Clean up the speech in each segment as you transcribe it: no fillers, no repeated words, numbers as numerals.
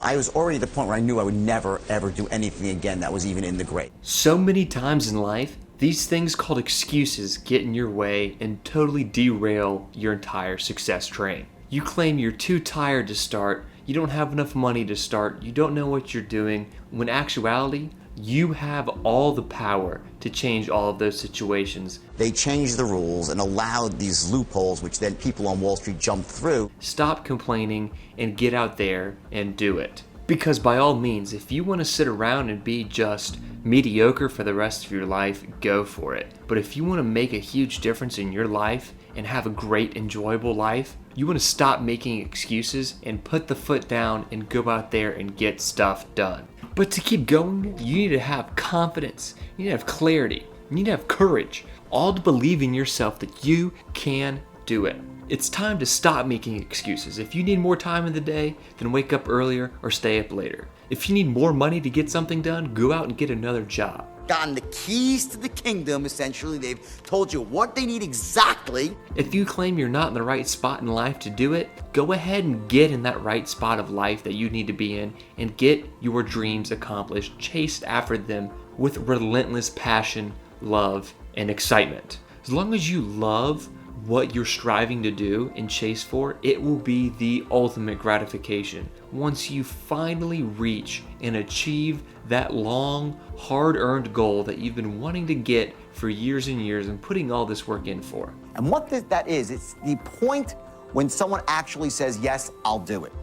I was already at the point where I knew I would never, ever do anything again that was even in the grade. So many times in life, these things called excuses get in your way and totally derail your entire success train. You claim you're too tired to start, you don't have enough money to start, you don't know what you're doing, when in actuality, you have all the power to change all of those situations. They changed the rules and allowed these loopholes, which then people on Wall Street jumped through. Stop complaining and get out there and do it. Because by all means, if you want to sit around and be just mediocre for the rest of your life, go for it. But if you want to make a huge difference in your life and have a great, enjoyable life, you want to stop making excuses and put the foot down and go out there and get stuff done. But to keep going, you need to have confidence, you need to have clarity, you need to have courage, all to believe in yourself that you can do it. It's time to stop making excuses. If you need more time in the day, then wake up earlier or stay up later. If you need more money to get something done, go out and get another job. Gotten the keys to the kingdom, essentially. They've told you what they need exactly. If you claim you're not in the right spot in life to do it, go ahead and get in that right spot of life that you need to be in and get your dreams accomplished. Chase after them with relentless passion, love, and excitement. As long as you love what you're striving to do and chase for, it will be the ultimate gratification once you finally reach and achieve that long, hard-earned goal that you've been wanting to get for years and years and putting all this work in for. And what that is, it's the point when someone actually says, yes, I'll do it.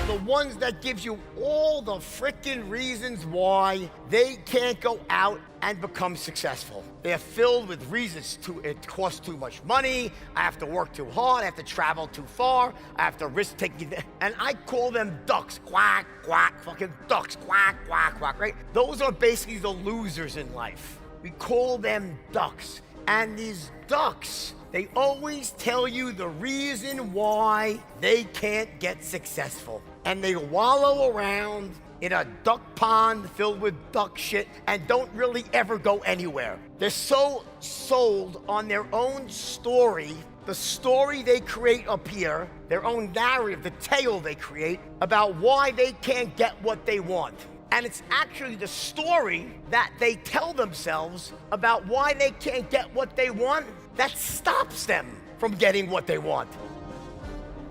The ones that gives you all the frickin' reasons why they can't go out and become successful. They're filled with reasons it costs too much money, I have to work too hard, I have to travel too far, I have to risk taking, and I call them ducks, quack, quack, fucking ducks, quack, quack, quack, right? Those are basically the losers in life. We call them ducks. And these ducks, they always tell you the reason why they can't get successful. And they wallow around in a duck pond filled with duck shit and don't really ever go anywhere. They're so sold on their own story, the story they create up here, their own narrative, the tale they create about why they can't get what they want. And it's actually the story that they tell themselves about why they can't get what they want that stops them from getting what they want.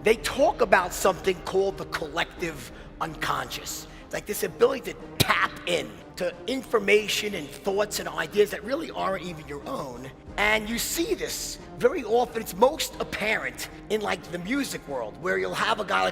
They talk about something called the collective unconscious. It's like this ability to tap in to information and thoughts and ideas that really aren't even your own. And you see this very often. It's most apparent in like the music world, where you'll have a guy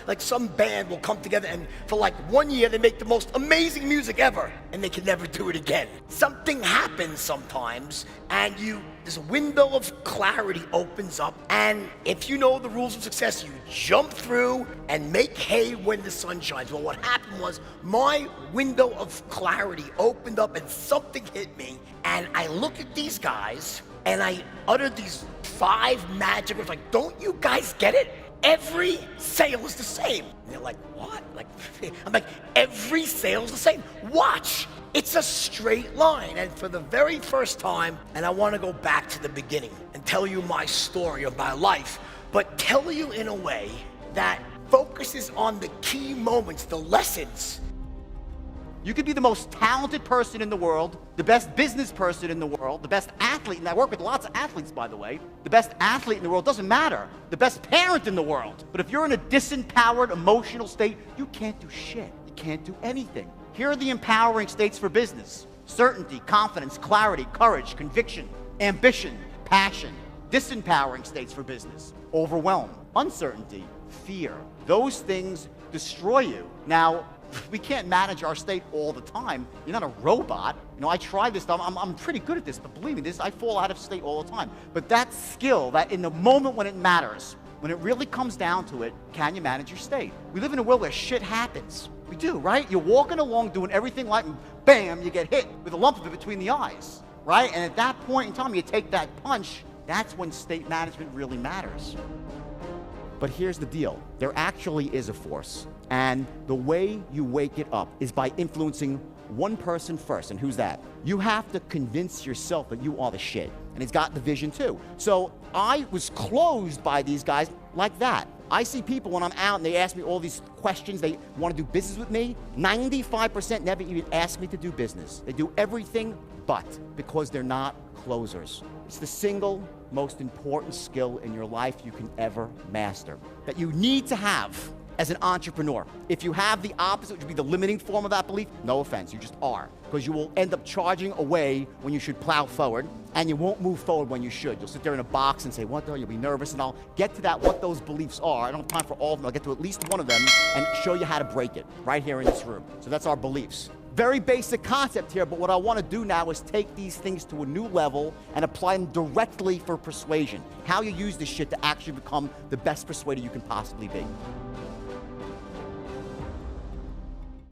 like some band will come together and for like 1 year they make the most amazing music ever and they can never do it again. Something happens sometimes and this window of clarity opens up, and if you know the rules of success, you jump through and make hay when the sun shines. Well, what happened was my window of clarity opened up and something hit me, and I looked at these guys and I uttered these 5 magic words like, don't you guys get it? Every sale is the same. And they're like, what? I'm like, every sale is the same. Watch. It's a straight line. And for the very first time, and I want to go back to the beginning and tell you my story of my life, but tell you in a way that focuses on the key moments, the lessons. You could be the most talented person in the world, the best business person in the world, the best athlete, and I work with lots of athletes, by the way. The best athlete in the world, doesn't matter. The best parent in the world. But if you're in a disempowered emotional state, you can't do shit. You can't do anything. Here are the empowering states for business: certainty, confidence, clarity, courage, conviction, ambition, passion. Disempowering states for business: overwhelm, uncertainty, fear. Those things destroy you. Now, we can't manage our state all the time. You're not a robot. I try this stuff. I'm pretty good at this, but believe me, I fall out of state all the time. But that skill, that in the moment when it matters, when it really comes down to it, can you manage your state? We live in a world where shit happens. We do, right? You're walking along doing everything right, and bam, you get hit with a lump of it between the eyes, right? And at that point in time, you take that punch. That's when state management really matters. But here's the deal. There actually is a force. And the way you wake it up is by influencing one person first. And who's that? You have to convince yourself that you are the shit. and he's got the vision too. So I was closed by these guys like that. I see people when I'm out and they ask me all these questions, they want to do business with me. 95% never even ask me to do business. They do everything but, because they're not closers. It's the single most important skill in your life you can ever master, that you need to have as an entrepreneur. If you have the opposite, which would be the limiting form of that belief, no offense, you just are. Because you will end up charging away when you should plow forward, and you won't move forward when you should. You'll sit there in a box and say, what the? You'll be nervous, and I'll get to that, what those beliefs are. I don't have time for all of them. I'll get to at least one of them and show you how to break it right here in this room. So that's our beliefs. Very basic concept here, but what I want to do now is take these things to a new level and apply them directly for persuasion. How you use this shit to actually become the best persuader you can possibly be.